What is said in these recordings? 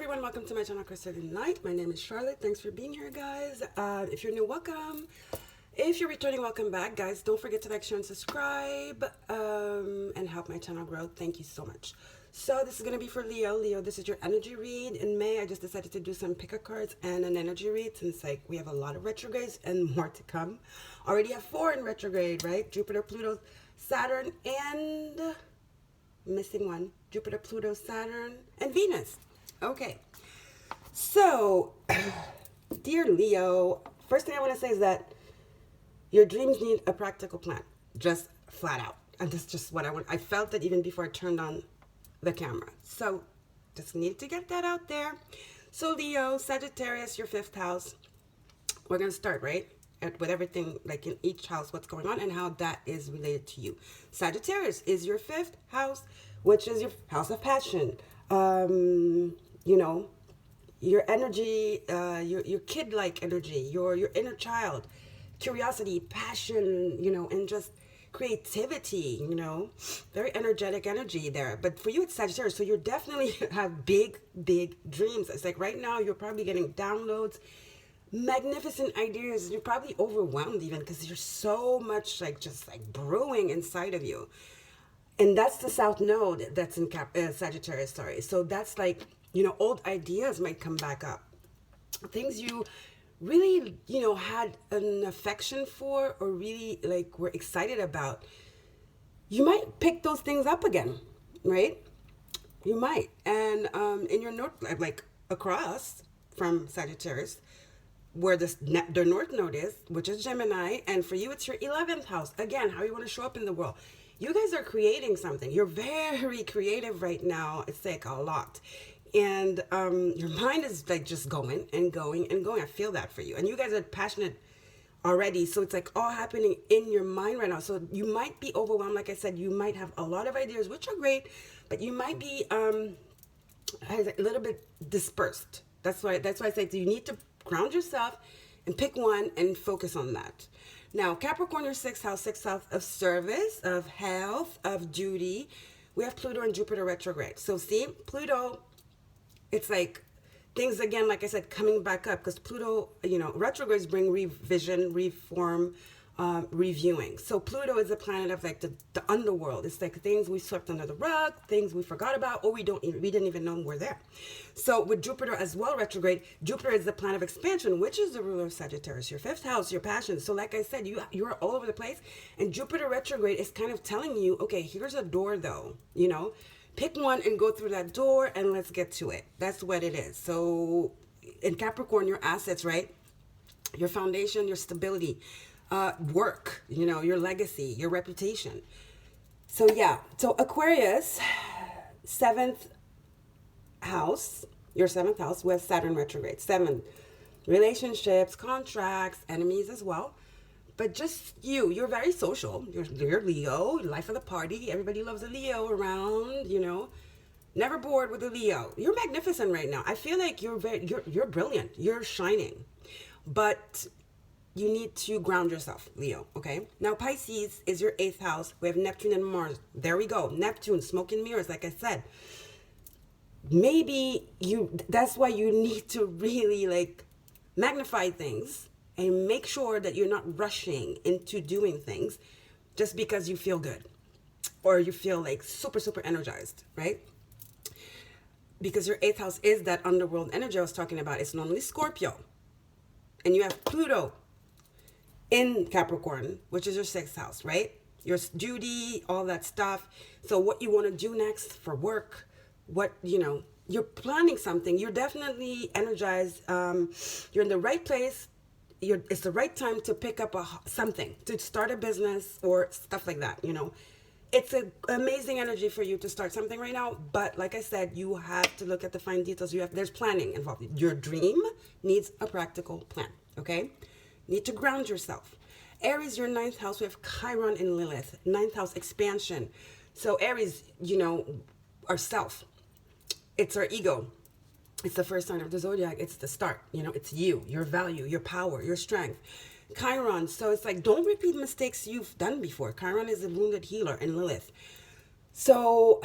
everyone, welcome to my channel, Crystalline Light. My name is Charlotte. Thanks for being here, guys. If you're new, welcome. If you're returning, welcome back, guys. Don't forget to like, share, and subscribe, and help my channel grow. Thank you so much. So this is going to be for Leo. Leo, this is your energy read. In May, I just decided to do some pick-up cards and an energy read since we have a lot of retrogrades and more to come. Already have 4 in retrograde, right? Jupiter, Pluto, Saturn, and missing one. Jupiter, Pluto, Saturn, and Venus. Okay. So, dear Leo, first thing I want to say is that your dreams need a practical plan. Just flat out. And that's just what I want. I felt that even before I turned on the camera. So just need to get that out there. So Leo, Sagittarius, your 5th house. We're going to start, right? With everything like in each house, what's going on and how that is related to you. Sagittarius is your 5th house, which is your house of passion. You know, your energy, your kid-like energy, your inner child, curiosity, passion, you know, and just creativity, you know, very energetic energy there. But for you, it's Sagittarius, so you definitely have big dreams. It's like right now you're probably getting downloads, magnificent ideas. You're probably overwhelmed even because there's so much just brewing inside of you. And that's the South Node that's in Sagittarius, sorry. So that's like, you know, old ideas might come back up. Things you really, you know, had an affection for or really were excited about. You might pick those things up again, right? You might. And in your north, across from Sagittarius, where the North Node is, which is Gemini, and for you, it's your 11th house. Again, how you want to show up in the world. You guys are creating something. You're very creative right now. It's a lot. And your mind is just going and going and going. I feel that for you. And you guys are passionate already. So it's all happening in your mind right now. So you might be overwhelmed. Like I said, you might have a lot of ideas, which are great, but you might be a little bit dispersed. That's why I say you need to ground yourself and pick one and focus on that. Now, Capricorn, your 6th house of service, of health, of duty. We have Pluto and Jupiter retrograde. So see, Pluto, it's things again, like I said, coming back up because Pluto, you know, retrogrades bring revision, reform, reviewing. So Pluto is a planet of the underworld. It's things we swept under the rug, things we forgot about, or we didn't even know were there. So with Jupiter as well retrograde, Jupiter is the planet of expansion, which is the ruler of Sagittarius, your 5th house, your passion. So like I said, you're all over the place, and Jupiter retrograde is kind of telling you, okay, here's a door though, you know, pick one and go through that door and let's get to it. That's what it is. So in Capricorn, your assets, right? Your foundation, your stability, work, you know, your legacy, your reputation. So yeah, so Aquarius, 7th house, your 7th house with Saturn retrograde. 7, relationships, contracts, enemies as well. But just you're very social. You're Leo, life of the party. Everybody loves a Leo around, you know. Never bored with a Leo. You're magnificent right now. I feel like you're brilliant. You're shining. But you need to ground yourself, Leo, okay? Now, Pisces is your 8th house. We have Neptune and Mars. There we go. Neptune, smoke and mirrors, like I said. Maybe that's why you need to really magnify things and make sure that you're not rushing into doing things just because you feel good or you feel super energized, right? Because your 8th house is that underworld energy I was talking about. It's normally Scorpio. And you have Pluto in Capricorn, which is your 6th house, right? Your duty, all that stuff. So what you want to do next for work, what, you know, you're planning something. You're definitely energized. You're in the right place. It's the right time to pick up something, to start a business or stuff like that, you know. It's an amazing energy for you to start something right now. But like I said, you have to look at the fine details. There's planning involved. Your dream needs a practical plan, okay? Need to ground yourself. Aries, your 9th house. We have Chiron and Lilith. 9th house, expansion. So Aries, you know, our self. It's our ego. It's the first sign of the zodiac. It's the start. You know, it's you, your value, your power, your strength. Chiron. So it's don't repeat mistakes you've done before. Chiron is a wounded healer, and Lilith. So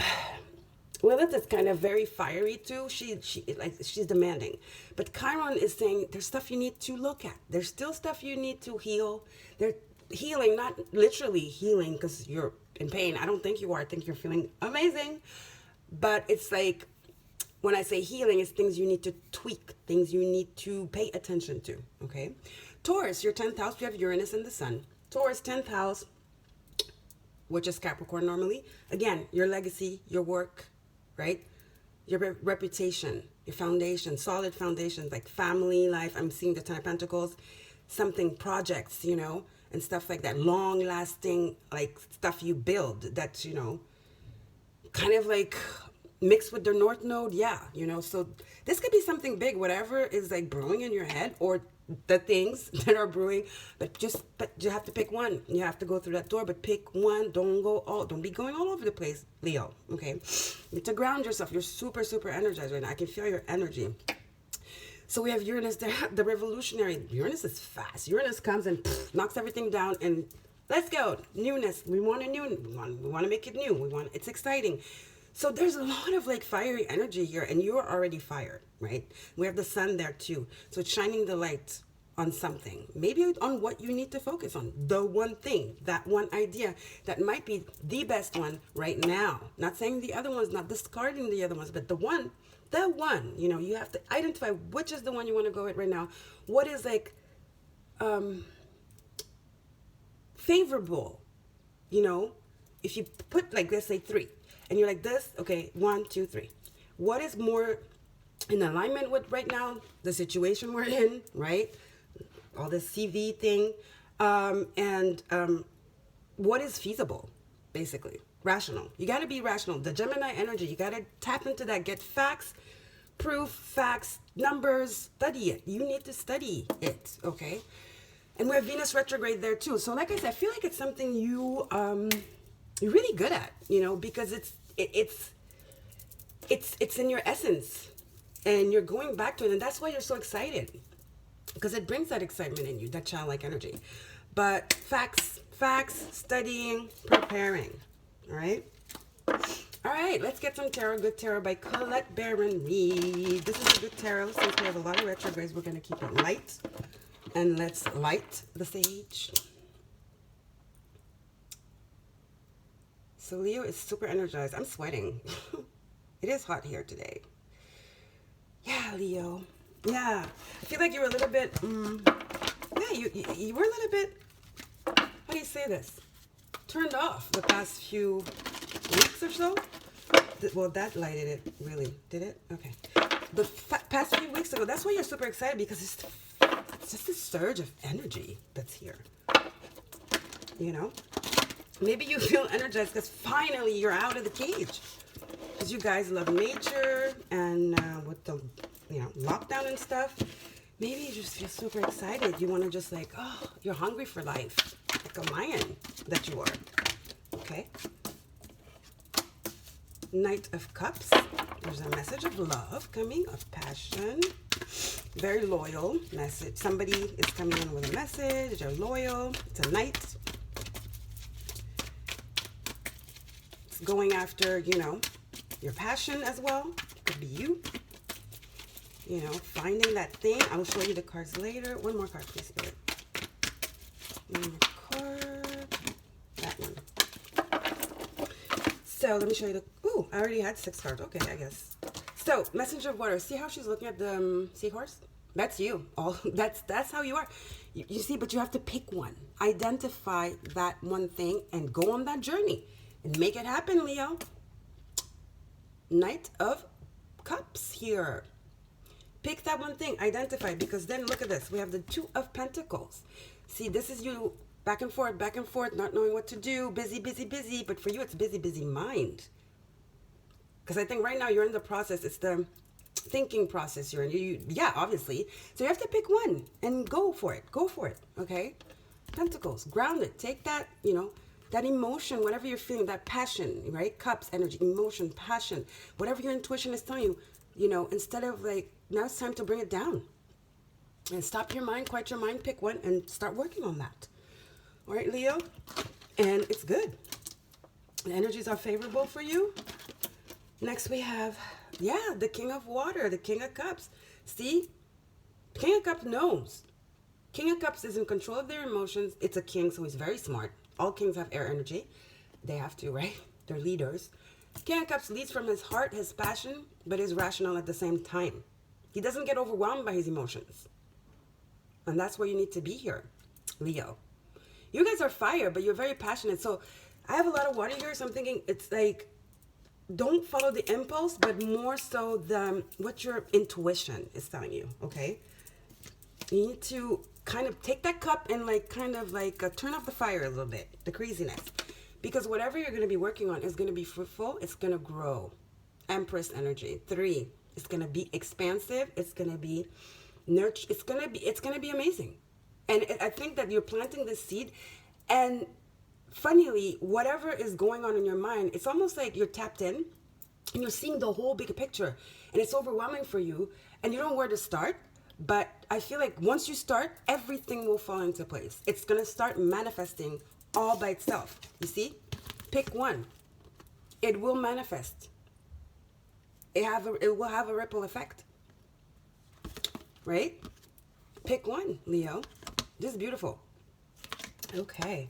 Lilith is kind of very fiery too. She's demanding. But Chiron is saying there's stuff you need to look at. There's still stuff you need to heal. They're healing, not literally healing because you're in pain. I don't think you are. I think you're feeling amazing. But it's like, when I say healing, it's things you need to tweak, things you need to pay attention to, okay? Taurus, your 10th house, you have Uranus and the Sun. Taurus, 10th house, which is Capricorn normally. Again, your legacy, your work, right? Your reputation, your foundation, solid foundations like family life. I'm seeing the 10 of Pentacles, something, projects, you know, and stuff like that. Long lasting, like stuff you build that's, you know, kind of like mixed with their North Node. Yeah, you know, so this could be something big, whatever is like brewing in your head or the things that are brewing, but you have to pick one. You have to go through that door, but pick one. Don't be going all over the place, Leo. Okay, you need to ground yourself. You're super energized right now. I can feel your energy. So we have Uranus there, the revolutionary. Uranus is fast. Uranus comes and knocks everything down, and let's go. Newness. We want a new. We want to make it new. It's exciting. So there's a lot of like fiery energy here, and you're already fired, right? We have the sun there too. So it's shining the light on something, maybe on what you need to focus on, the one thing, that one idea that might be the best one right now. Not saying the other one's, not discarding the other ones, but the one, you know, you have to identify which is the one you want to go with right now. What is like favorable, you know, if you put like, let's say 3, and you're like this, okay, 1, 2, 3. What is more in alignment with right now, the situation we're in, right? All this CV thing, and what is feasible, basically, rational. You got to be rational. The Gemini energy, you got to tap into that, get facts, proof, facts, numbers, study it. You need to study it, okay? And we have Venus retrograde there too. So like I said, I feel like it's something you're really good at, you know, because it's in your essence, and you're going back to it, and that's why you're so excited, because it brings that excitement in you, that childlike energy. But facts, studying, preparing. All right, let's get some tarot. Good Tarot by Colette Baron Reed. This is a good tarot. Since we have a lot of retrogrades, we're going to keep it light, and let's light the sage. So Leo is super energized. I'm sweating. It is hot here today. Yeah, Leo. Yeah. I feel like you were a little bit, yeah, you were a little bit, how do you say this? Turned off the past few weeks or so. Well, that lighted it, really. Did it? Okay. The past few weeks ago, that's why you're super excited, because it's just a surge of energy that's here. You know? Maybe you feel energized because finally you're out of the cage. Because you guys love nature, and with the, you know, lockdown and stuff, maybe you just feel super excited. You want to just like, oh, you're hungry for life, like a lion that you are. Okay. Knight of Cups. There's a message of love coming, of passion. Very loyal message. Somebody is coming in with a message. They're loyal. It's a knight. Going after, you know, your passion as well. Could be you. You know, finding that thing. I will show you the cards later. One more card, please, Spirit. One more card. That one. So let me show you the. Ooh, I already had 6 cards. Okay, I guess. So Messenger of Water. See how she's looking at the seahorse? That's you. All that's how you are. You see, but you have to pick one. Identify that one thing and go on that journey. And make it happen, Leo. Knight of Cups here. Pick that one thing. Identify. Because then look at this. We have the 2 of Pentacles. See, this is you back and forth, not knowing what to do. Busy. But for you, it's busy mind. Because I think right now you're in the process. It's the thinking process you're in. Yeah, obviously. So you have to pick one and go for it. Okay? Pentacles. Ground it. Take that, you know, that emotion, whatever you're feeling, that passion, right? Cups, energy, emotion, passion, whatever your intuition is telling you, you know, instead of like, now it's time to bring it down. And stop your mind, quiet your mind, pick one, and start working on that. All right, Leo? And it's good. The energies are favorable for you. Next we have, yeah, the King of Water, the King of Cups. See, King of Cups knows. King of Cups is in control of their emotions. It's a king, so he's very smart. All kings have air energy. They have to, right? They're leaders. King of Cups leads from his heart, his passion, but is rational at the same time. He doesn't get overwhelmed by his emotions. And that's where you need to be here, Leo. You guys are fire, but you're very passionate. So I have a lot of water here, so I'm thinking it's like, don't follow the impulse, but more so what your intuition is telling you, okay? You need to kind of take that cup and kind of turn off the fire a little bit, the craziness. Because whatever you're going to be working on is going to be fruitful. It's going to grow. Empress energy. 3. It's going to be expansive. It's going to be nurture. It's going to be amazing. And I think that you're planting the seed. And funnily, whatever is going on in your mind, it's almost like you're tapped in and you're seeing the whole big picture. And it's overwhelming for you. And you don't know where to start. But I feel like once you start, everything will fall into place. It's going to start manifesting all by itself. You see? Pick one. It will manifest. It will have a ripple effect. Right? Pick one, Leo. This is beautiful. Okay.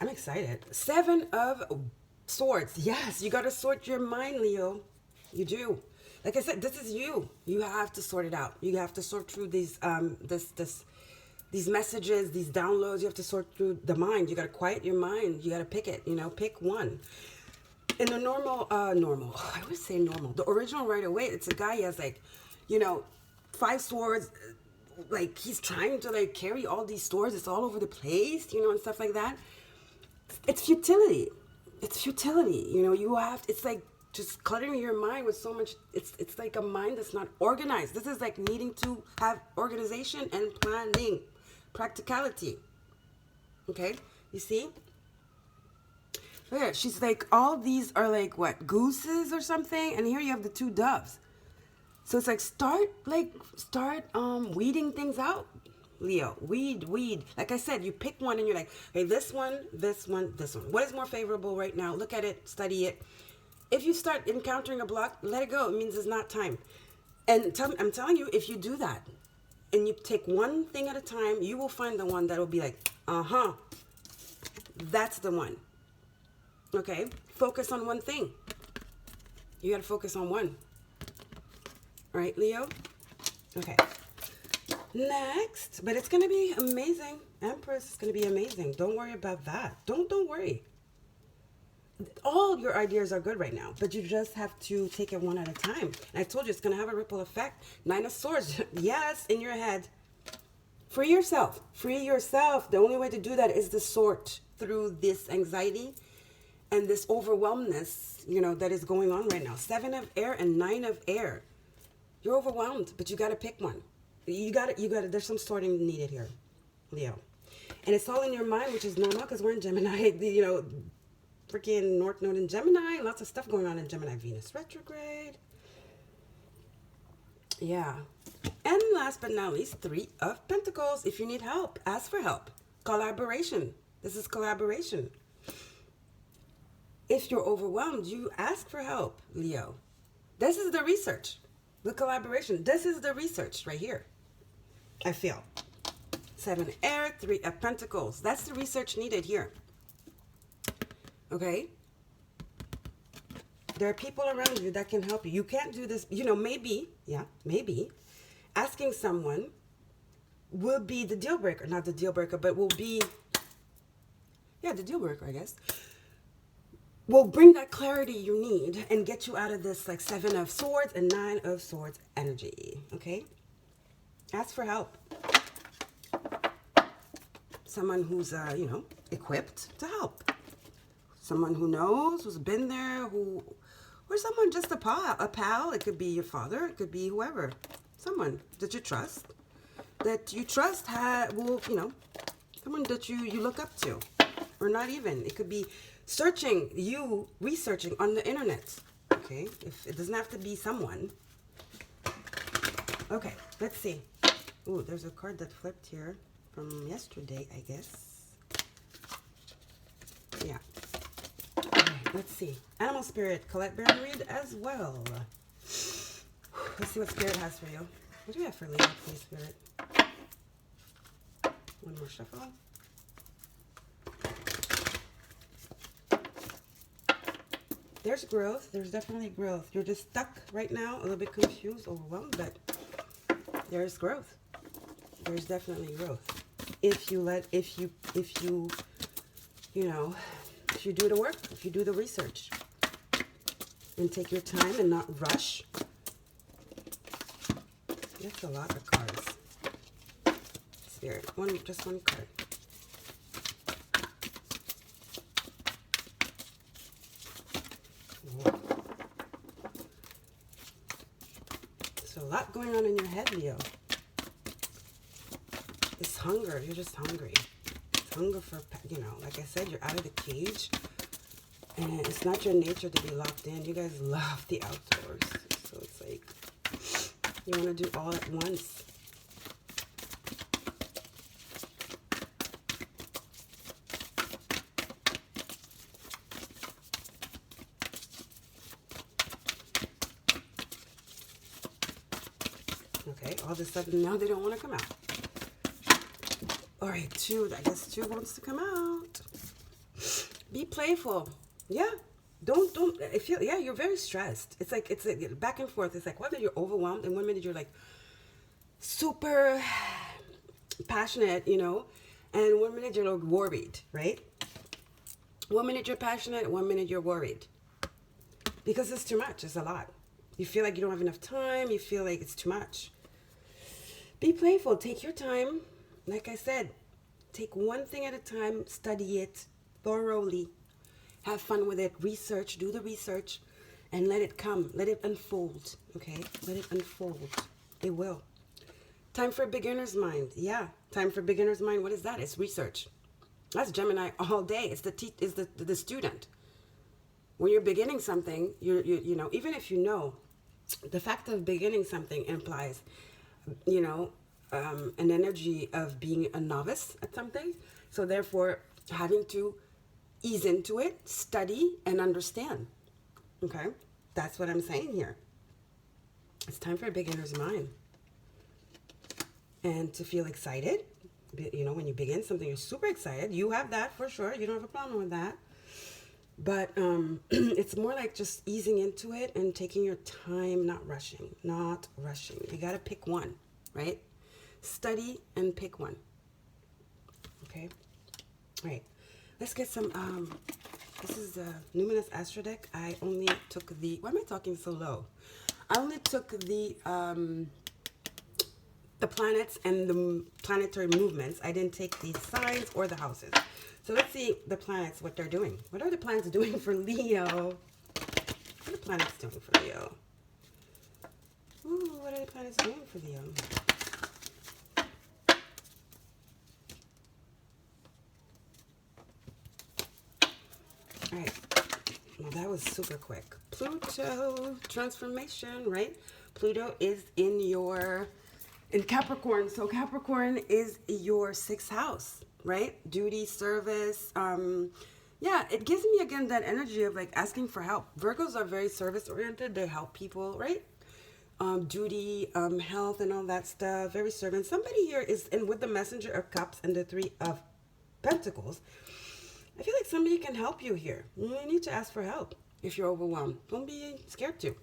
I'm excited. 7 of Swords. Yes, you got to sort your mind, Leo. You do. Like I said, this is you. You have to sort it out. You have to sort through these these messages, these downloads. You have to sort through the mind. You got to quiet your mind. You got to pick it, pick one. In the normal, I would say normal. The original right away, it's a guy, he has 5 swords. Like he's trying to carry all these swords. It's all over the place, and stuff like that. It's futility. It's futility. You have, it's like just cluttering your mind with so much. It's like a mind that's not organized. This is like needing to have organization and planning. Practicality. Okay, you see? There, she's like, all these are like what, gooses or something, and here you have the 2 doves. So it's like start weeding things out, Leo. Weed. Like I said, you pick one and you're like, hey, this one, this one, this one. What is more favorable right now? Look at it, study it. If you start encountering a block, let it go. It means it's not time. And I'm telling you, if you do that, and you take one thing at a time, you will find the one that will be like, that's the one. Okay? Focus on one thing. You got to focus on one. All right, Leo? Okay. Next, but it's going to be amazing. Empress is going to be amazing. Don't worry about that. Don't worry. All your ideas are good right now, but you just have to take it one at a time. And I told you it's going to have a ripple effect. 9 of Swords. Yes, in your head. Free yourself. Free yourself. The only way to do that is to sort through this anxiety and this overwhelmness, that is going on right now. 7 of Air and 9 of Air. You're overwhelmed, but you got to pick one. You got to, there's some sorting needed here, Leo. And it's all in your mind, which is normal because we're in Gemini, freaking North Node in Gemini. Lots of stuff going on in Gemini. Venus retrograde. Yeah. And last but not least, 3 of Pentacles. If you need help, ask for help. Collaboration. This is collaboration. If you're overwhelmed, you ask for help, Leo. This is the research. The collaboration. This is the research right here. I feel. 7 Air, 3 of Pentacles. That's the research needed here. Okay? There are people around you that can help you. You can't do this. Maybe asking someone will be the deal breaker. Not the deal breaker, but will be, the deal breaker, I guess. Will bring that clarity you need and get you out of this 7 of Swords and 9 of Swords energy. Okay? Ask for help. Someone who's, equipped to help. Someone who knows, who's been there, or someone just a pal. It could be your father. It could be whoever. Someone that you trust. Someone that you look up to. Or not even. It could be researching on the internet. Okay? If it doesn't have to be someone. Okay, let's see. Oh, there's a card that flipped here from yesterday, I guess. Yeah. Okay. Let's see. Animal Spirit, Colette Baron read as well. Let's see what Spirit has for you. What do you have for Leo, please, Spirit? One more shuffle. There's growth. There's definitely growth. You're just stuck right now, a little bit confused, overwhelmed, but there's growth. There's definitely growth. If you do the work, if you do the research, and take your time and not rush. That's a lot of cards. Spirit, just one card. So a lot going on in your head, Leo. It's hunger. You're just hungry. It's hunger for, like I said, you're out of the cage. And it's not your nature to be locked in. You guys love the outdoors. So it's like, you want to do all at once. Okay, all of a sudden now they don't want to come out. All right, I guess two wants to come out. Be playful. Yeah. Don't, you're very stressed. It's like back and forth. It's like one minute you're overwhelmed and 1 minute you're like super passionate, and 1 minute you're like worried, right? 1 minute you're passionate, 1 minute you're worried. Because it's too much. It's a lot. You feel like you don't have enough time. You feel like it's too much. Be playful. Take your time. Like I said, take one thing at a time. Study it thoroughly. Have fun with it. Research. Do the research. And let it come. Let it unfold. Okay? Let it unfold. It will. Time for beginner's mind. Yeah. Time for beginner's mind. What is that? It's research. That's Gemini all day. It's the student. When you're beginning something, even if you know, the fact of beginning something implies, an energy of being a novice at something. So therefore, having to ease into it, study, and understand. Okay? That's what I'm saying here. It's time for a beginner's mind. And to feel excited. When you begin something, you're super excited. You have that for sure. You don't have a problem with that. But it's more like just easing into it and taking your time, not rushing. Not rushing. You got to pick one, right? Study and pick one. Okay? All right. Let's get some, this is the Numinous Astro deck. I only took why am I talking so low? I only took the planets and the planetary movements. I didn't take the signs or the houses. So let's see the planets, what they're doing. What are the planets doing for Leo? What are the planets doing for Leo? Ooh, what are the planets doing for Leo? All right. Well, that was super quick. Pluto transformation, right? Pluto is in Capricorn. So Capricorn is your 6th house, right? Duty, service. Yeah, it gives me again that energy of like asking for help. Virgos are very service oriented. They help people, right? Duty, health, and all that stuff. Very servant. Somebody here is in with the Messenger of Cups and the 3 of Pentacles. I feel like somebody can help you here. You need to ask for help if you're overwhelmed. Don't be scared to.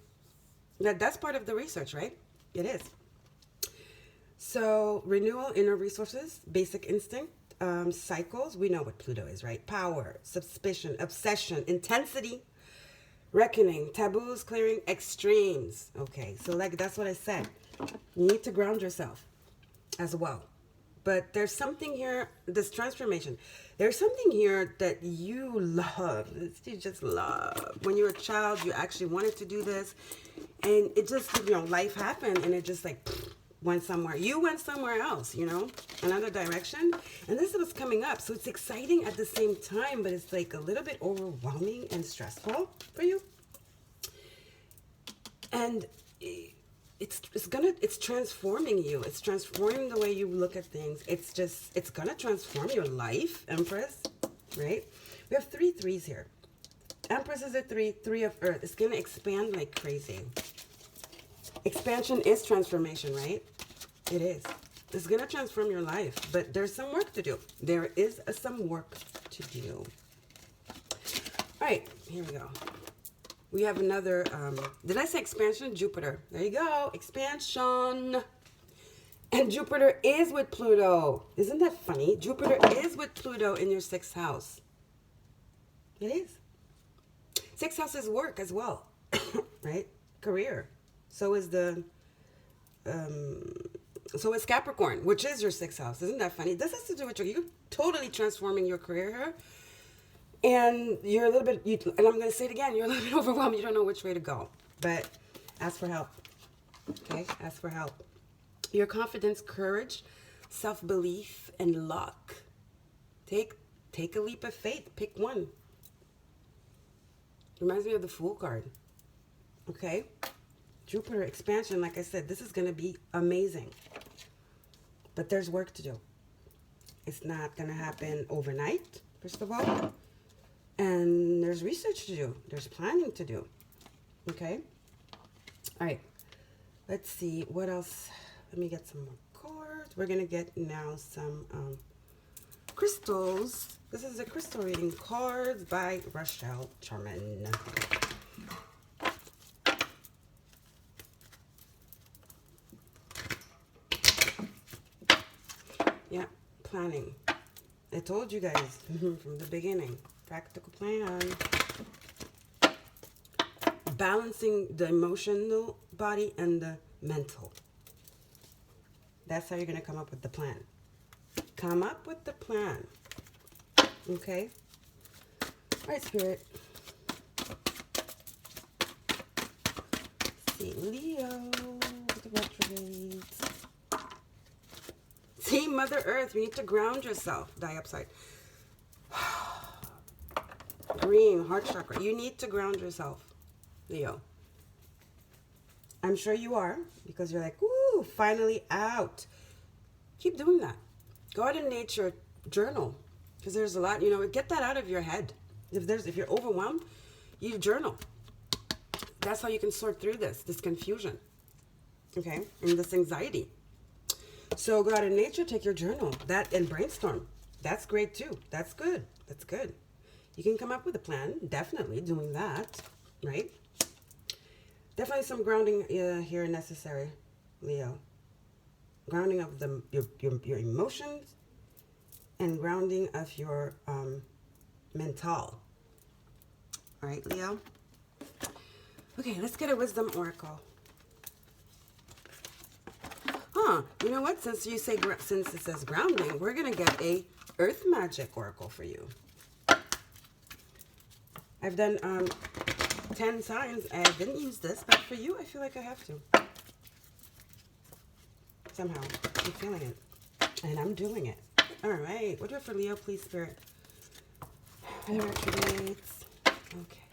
That's part of the research, right? It is. So, renewal, inner resources, basic instinct, cycles. We know what Pluto is, right? Power, suspicion, obsession, intensity, reckoning, taboos, clearing, extremes. Okay, so like that's what I said. You need to ground yourself as well. But there's something here, this transformation. There's something here that you love. You just love. When you were a child, you actually wanted to do this. And it just, life happened and it just like went somewhere. You went somewhere else, another direction. And this is what's coming up. So it's exciting at the same time, but it's like a little bit overwhelming and stressful for you. And it's transforming you. It's transforming the way you look at things. It's gonna transform your life, Empress, right? We have 3 3s here. Empress is a three of earth. It's going to expand like crazy. Expansion is transformation, right? It is. It's going to transform your life, but there's some work to do. There is some work to do. All right, here we go. We have another, did I say expansion? Jupiter. There you go, expansion. And Jupiter is with Pluto. Isn't that funny? Jupiter is with Pluto in your 6th house. It is. 6th house is work as well, right? Career. So is the, so is Capricorn, which is your 6th house. Isn't that funny? This has to do with you're totally transforming your career here. And you're a little bit, and I'm going to say it again, you're a little bit overwhelmed. You don't know which way to go. But ask for help. Okay? Ask for help. Your confidence, courage, self-belief, and luck. Take a leap of faith. Pick one. Reminds me of the Fool card. Okay? Jupiter expansion, like I said, this is going to be amazing. But there's work to do. It's not going to happen overnight, first of all. And there's research to do. There's planning to do. Okay? All right. Let's see. What else? Let me get some more cards. We're going to get now some crystals. This is a crystal reading cards by Rochelle Charman. Yeah, planning. I told you guys from the beginning. Practical plan. Balancing the emotional body and the mental. That's how you're going to come up with the plan. Come up with the plan. Okay? All right, Spirit. Let's see, Leo with the retrogrades. See, Mother Earth, you need to ground yourself. Die upside. Green, heart chakra. You need to ground yourself, Leo. I'm sure you are, because you're like, woo, finally out. Keep doing that. Go out in nature, journal, because there's a lot, get that out of your head. If you're overwhelmed, you journal. That's how you can sort through this confusion, okay, and this anxiety. So go out in nature, take your journal, and brainstorm. That's great too. That's good. That's good. You can come up with a plan, definitely doing that, right? Definitely some grounding here necessary, Leo. Grounding of your emotions and grounding of your mental. All right, Leo? Okay, let's get a wisdom oracle. You know what? Since it says grounding, we're going to get a earth magic oracle for you. I've done 10 signs. I didn't use this, but for you, I feel like I have to. Somehow. I'm feeling it. And I'm doing it. All right. What do I have for Leo, please, Spirit? Retrogrades. Okay.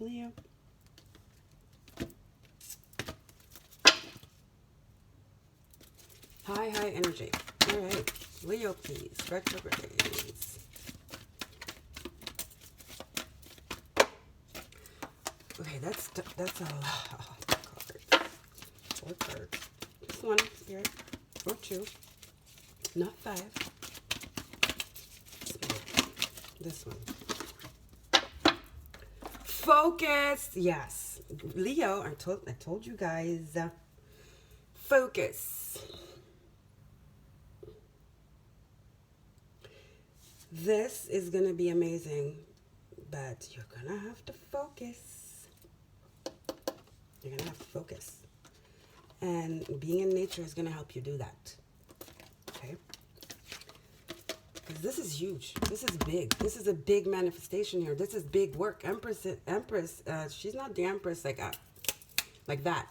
Leo. High energy. All right. Leo, please. Retrogrades. Okay, that's a lot of cards. 4 cards. Just one, Spirit. Or 2. Not 5. Spirit. This one. Focus. Yes. Leo, I told you guys. Focus. This is going to be amazing, but you're going to have to focus. You're going to have to focus. And being in nature is going to help you do that. Okay? Because this is huge. This is big. This is a big manifestation here. This is big work. Empress, she's not the Empress like that.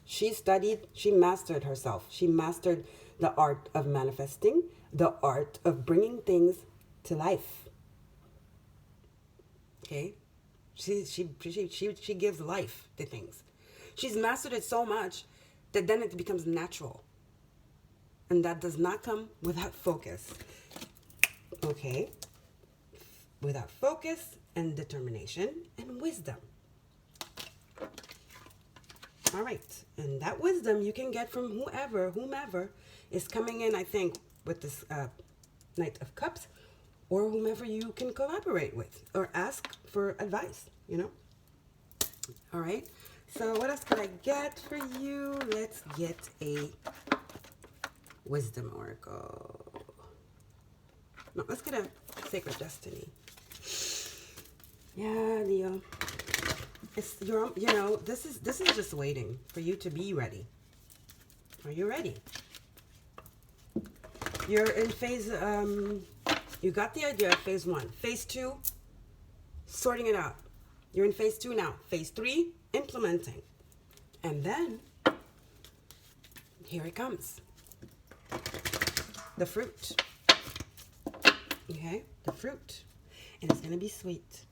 She studied, she mastered herself. She mastered the art of manifesting, the art of bringing things to life. Okay? She gives life to things. She's mastered it so much that then it becomes natural. And that does not come without focus. Okay? without focus and determination and wisdom. All right, and that wisdom you can get from whomever is coming in, I think, with this Knight of Cups, or whomever you can collaborate with or ask for advice, you know? All right, so what else could I get for you? Let's get a wisdom oracle. No, let's get a sacred destiny. Yeah, Leo. It's your, you know, this is just waiting for you to be ready. Are you ready? You're in phase, you got the idea of phase 1. Phase 2, sorting it out. You're in phase 2 now. Phase 3, implementing. And then, here it comes. The fruit. Okay, the fruit. And it's going to be sweet.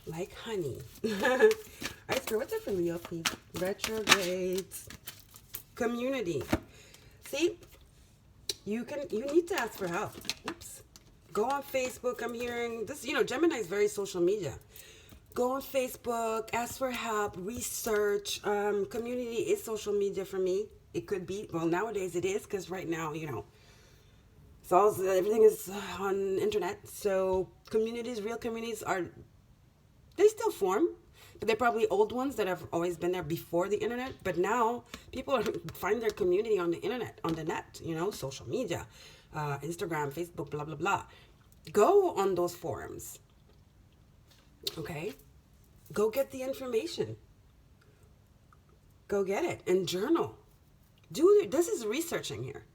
Like honey. All right, Spirit, what's up for Leo, please? Retrogrades. Community. See, you need to ask for help. Oops. Go on Facebook. I'm hearing this, you know, Gemini is very social media. Go on Facebook, ask for help, research. Community is social media for me. It could be, well, nowadays it is, because right now, you know, it's all, everything is on internet. So communities, real communities they still form, but they're probably old ones that have always been there before the internet. But now people find their community on the internet, on the net, you know, social media, Instagram, Facebook, blah, blah, blah. Go on those forums, okay? Go get the information. Go get it and journal. This is researching here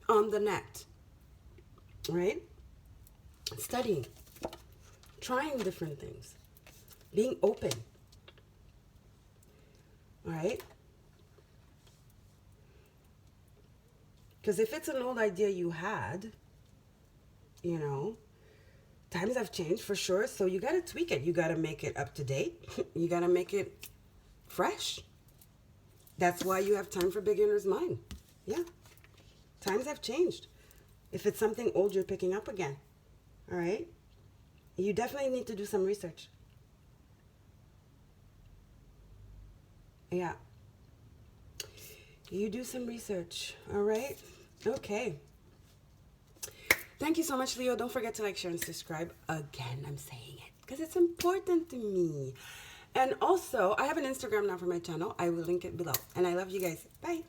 on the net, right? Studying, trying different things. Being open. All right? Because if it's an old idea you had, you know, times have changed for sure. So you got to tweak it. You got to make it up to date. You got to make it fresh. That's why you have time for beginner's mind. Yeah. Times have changed. If it's something old you're picking up again. All right? You definitely need to do some research. Yeah. You do some research. All right? Okay. Thank you so much, Leo. Don't forget to like, share, and subscribe. Again, I'm saying it because it's important to me. And also, I have an Instagram now for my channel. I will link it below. And I love you guys. Bye.